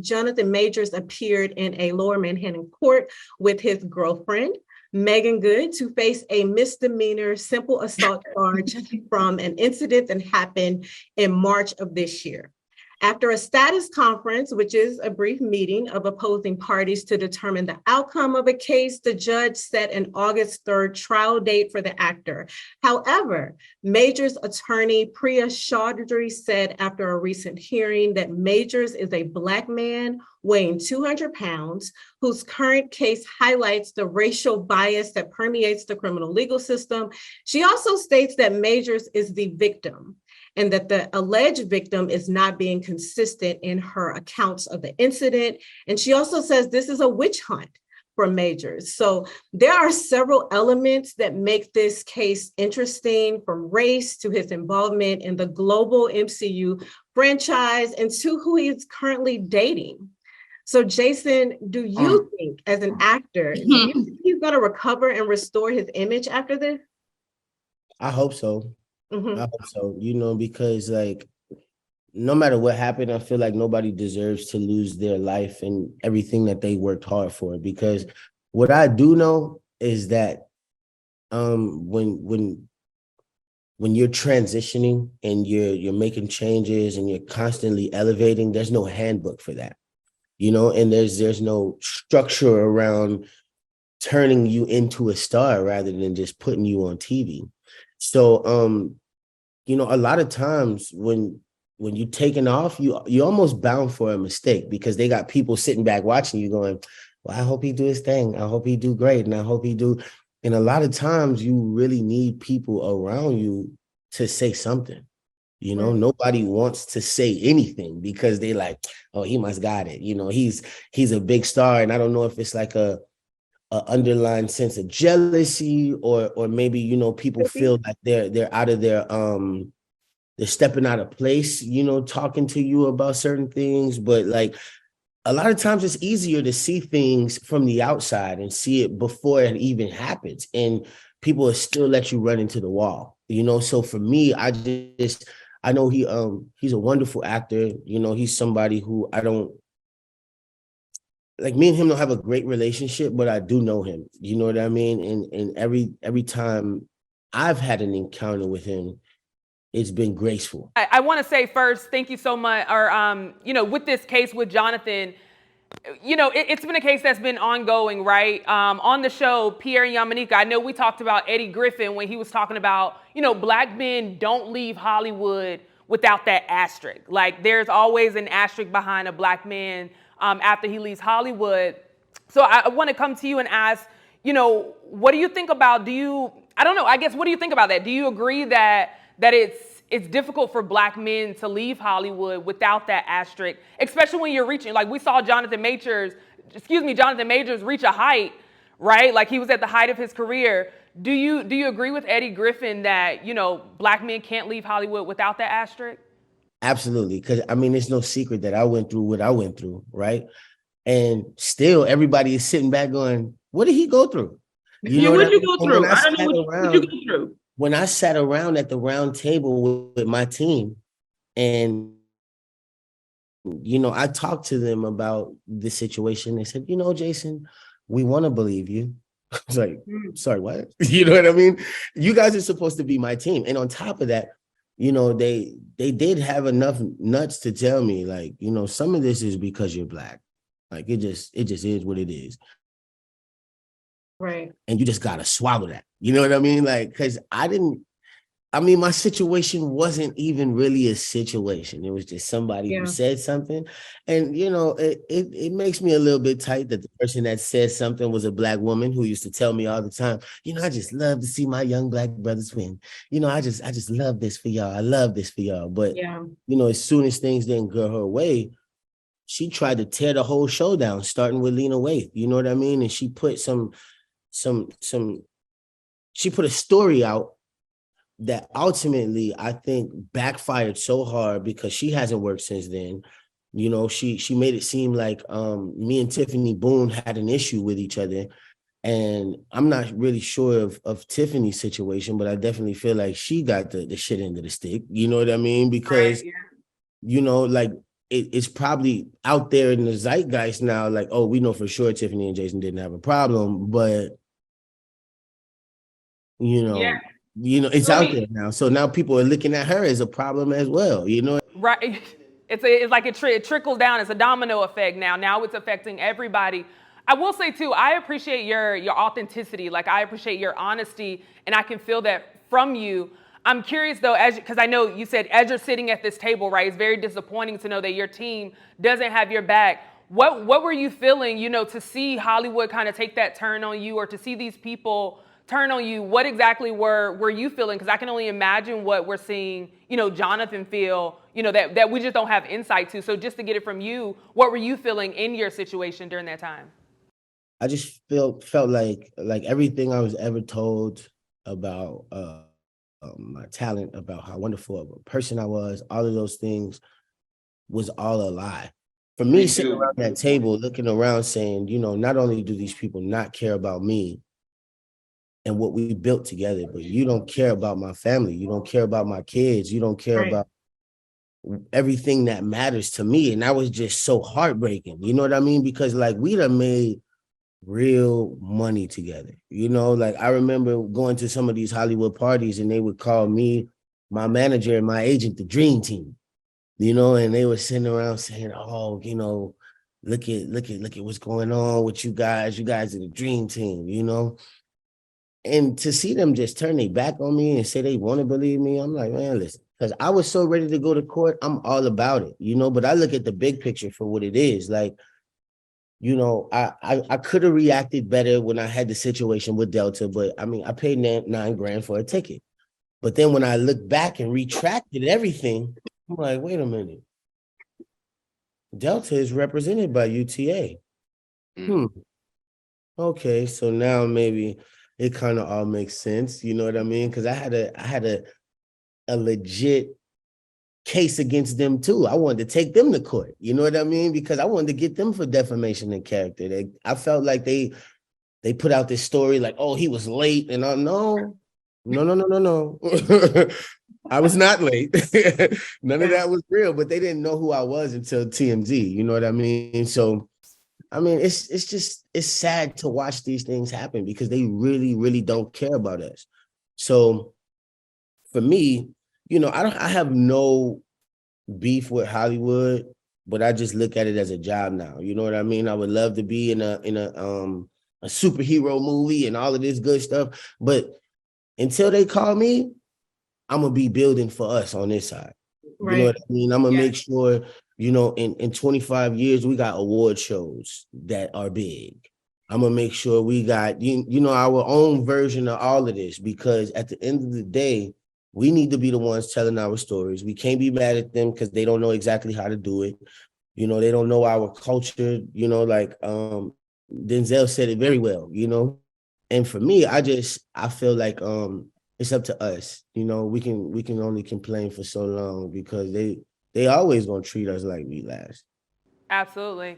Jonathan Majors appeared in a Lower Manhattan court with his girlfriend, Megan Good, to face a misdemeanor simple assault charge from an incident that happened in March of this year. After a status conference, which is a brief meeting of opposing parties to determine the outcome of a case, the judge set an August 3rd trial date for the actor. However, Majors' attorney Priya Chaudhry said after a recent hearing that Majors is a Black man weighing 200 pounds, whose current case highlights the racial bias that permeates the criminal legal system. She also states that Majors is the victim, and that the alleged victim is not being consistent in her accounts of the incident. And she also says this is a witch hunt for Majors. So there are several elements that make this case interesting, from race to his involvement in the global MCU franchise and to who he is currently dating. So Jason, do you think as an actor, do you think he's gonna recover and restore his image after this? I hope so. Mm-hmm. I hope so, because like no matter what happened, I feel like nobody deserves to lose their life and everything that they worked hard for. Because what I do know is that when you're transitioning and you're making changes and you're constantly elevating, there's no handbook for that, and there's no structure around turning you into a star rather than just putting you on TV. So, a lot of times when you're taking off, you're almost bound for a mistake, because they got people sitting back watching you going, well, I hope he do his thing. I hope he do great. And I hope he do. And a lot of times you really need people around you to say something. Nobody wants to say anything because they like, oh, he must got it. He's a big star. And I don't know if it's like a underlying sense of jealousy or maybe people feel like they're out of their they're stepping out of place talking to you about certain things. But like a lot of times it's easier to see things from the outside and see it before it even happens, and people will still let you run into the wall. So for me, I know he's a wonderful actor. He's somebody who I don't like. Me and him don't have a great relationship, but I do know him. You know what I mean? And every time I've had an encounter with him, it's been graceful. I want to say first, thank you so much. Or with this case with Jonathan, it's been a case that's been ongoing, right? On the show, Pierre and Yamanika, I know we talked about Eddie Griffin when he was talking about, Black men don't leave Hollywood without that asterisk. Like there's always an asterisk behind a Black man after he leaves Hollywood. So I want to come to you and ask, what do you think about, what do you think about that? Do you agree that it's difficult for Black men to leave Hollywood without that asterisk, especially when you're reaching, like we saw Jonathan Majors reach a height, right? Like he was at the height of his career. Do you agree with Eddie Griffin that, Black men can't leave Hollywood without that asterisk? Absolutely. Because it's no secret that I went through what I went through, right? And still everybody is sitting back going, what did he go through? What did you go through? I don't know what you go through. When I sat around at the round table with my team and, I talked to them about the situation. They said, Jason, we want to believe you. I was like, sorry, what? You know what I mean? You guys are supposed to be my team. And on top of that, they did have enough nuts to tell me, like, some of this is because you're Black. Like, it just is what it is. Right. And you just got to swallow that. You know what I mean? Like, because my situation wasn't even really a situation. It was just somebody who said something. And, it makes me a little bit tight that the person that said something was a Black woman who used to tell me all the time, I just love to see my young Black brothers win. I just love this for y'all. I love this for y'all. But, as soon as things didn't go her way, she tried to tear the whole show down, starting with Lena Waithe. You know what I mean? And she put she put a story out that ultimately I think backfired so hard because she hasn't worked since then. She made it seem like me and Tiffany Boone had an issue with each other. And I'm not really sure of Tiffany's situation, but I definitely feel like she got the shit end of the stick. You know what I mean? Because, like it's probably out there in the zeitgeist now, like, oh, we know for sure Tiffany and Jason didn't have a problem, but you know, it's out there now. So now people are looking at her as a problem as well, Right. It's like it trickles down. It's a domino effect now. Now it's affecting everybody. I will say too, I appreciate your authenticity. Like I appreciate your honesty, and I can feel that from you. I'm curious though, because I know you said as you're sitting at this table, right? It's very disappointing to know that your team doesn't have your back. What were you feeling, to see Hollywood kind of take that turn on you, or to see these people turn on you? What exactly were you feeling? Because I can only imagine what we're seeing, Jonathan feel, that we just don't have insight to. So just to get it from you, what were you feeling in your situation during that time? I just felt like everything I was ever told about my talent, about how wonderful of a person I was, all of those things was all a lie. For me, sitting around that table, looking around saying, not only do these people not care about me and what we built together, but you don't care about my family. You don't care about my kids. You don't care about everything that matters to me. And that was just so heartbreaking. You know what I mean? Because like we done made real money together. Like I remember going to some of these Hollywood parties and they would call me, my manager and my agent, the dream team, and they were sitting around saying, oh, look at what's going on with you guys. You guys are the dream team, And to see them just turn their back on me and say they want to believe me, I'm like, man, listen, because I was so ready to go to court. I'm all about it, but I look at the big picture for what it is. Like, I could have reacted better when I had the situation with Delta, but I mean, I paid $9,000 for a ticket. But then when I look back and retracted everything, I'm like, wait a minute. Delta is represented by UTA. Okay, so now maybe it kind of all makes sense. You know what I mean? Because I had a legit case against them too. I wanted to take them to court. You know what I mean? Because I wanted to get them for defamation of character. I felt like they put out this story like, oh, he was late, and no. I was not late. None of that was real, but they didn't know who I was until TMZ. You know what I mean? So, I mean, it's sad to watch these things happen because they really, really don't care about us. So, for me, I have no beef with Hollywood, but I just look at it as a job now. You know what I mean? I would love to be in a superhero movie and all of this good stuff, but until they call me, I'm gonna be building for us on this side. Right. You know what I mean? I'm gonna make sure, in 25 years, we got award shows that are big. I'm gonna make sure we got, our own version of all of this, because at the end of the day, we need to be the ones telling our stories. We can't be mad at them because they don't know exactly how to do it. They don't know our culture, like Denzel said it very well, And for me, I feel like it's up to us. We can only complain for so long because they always gonna treat us like we last. Absolutely.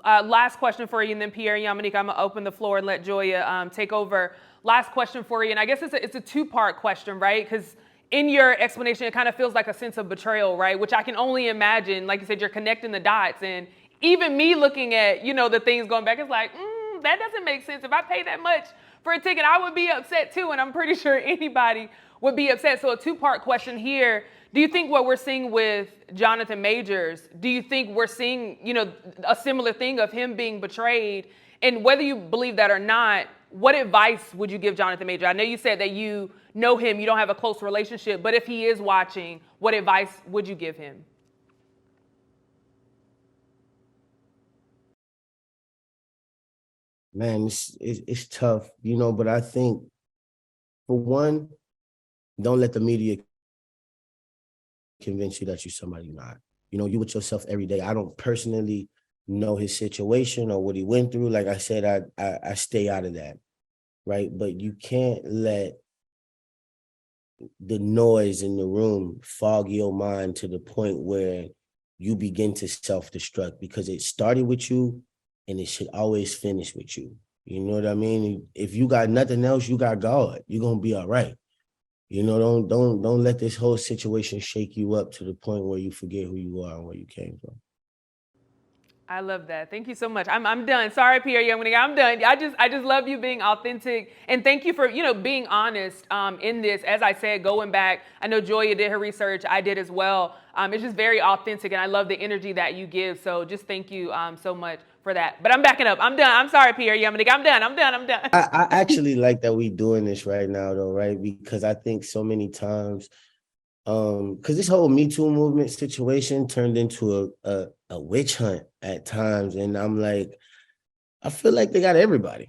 Last question for you, and then Pierre and Yamanika, I'm gonna open the floor and let Joya take over. Last question for you, and I guess it's a two-part question, right? Because in your explanation, it kind of feels like a sense of betrayal, right? Which I can only imagine. Like you said, you're connecting the dots, and even me looking at the things going back, it's like that doesn't make sense. If I pay that much for a ticket, I would be upset too, and I'm pretty sure anybody would be upset. So a two-part question here. Do you think what we're seeing with Jonathan Majors, do you think we're seeing, a similar thing of him being betrayed? And whether you believe that or not, what advice would you give Jonathan Majors? I know you said that you know him, you don't have a close relationship, but if he is watching, what advice would you give him? Man, it's tough, but I think, for one, don't let the media convince you that you're somebody you're not. You with yourself every day. I don't personally know his situation or what he went through. Like I said, I stay out of that, right? But you can't let the noise in the room fog your mind to the point where you begin to self-destruct, because it started with you and it should always finish with you. You know what I mean? If you got nothing else, you got God. You're going to be all right. You know, don't let this whole situation shake you up to the point where you forget who you are and where you came from. I love that. Thank you so much. I'm done. Sorry, Pierre Young. I'm done. I just love you being authentic, and thank you for being honest in this. As I said, going back, I know Joya did her research. I did as well. It's just very authentic, and I love the energy that you give. So just thank you so much for that. But I'm backing up. I'm done. I'm sorry, Pierre Young. I'm done. I'm done. I actually like that we doing this right now, though, right? Because I think so many times, because this whole Me Too movement situation turned into a witch hunt at times, and I'm like, I feel like they got everybody.